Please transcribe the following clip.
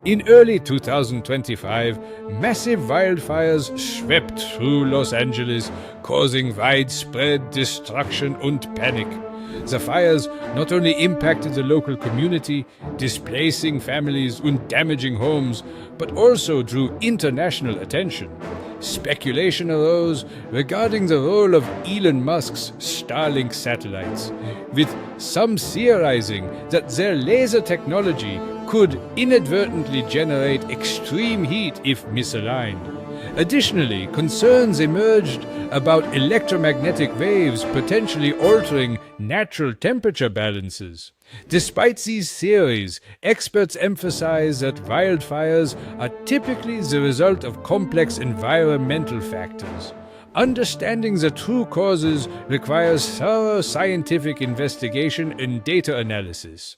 In early 2025, massive wildfires swept through Los Angeles, causing widespread destruction and panic. The fires not only impacted the local community, displacing families and damaging homes, but also drew international attention. Speculation arose regarding the role of Elon Musk's Starlink satellites, with some theorizing that their laser technology could inadvertently generate extreme heat if misaligned. Additionally, concerns emerged about electromagnetic waves potentially altering natural temperature balances. Despite these theories, experts emphasize that wildfires are typically the result of complex environmental factors. Understanding the true causes requires thorough scientific investigation and data analysis.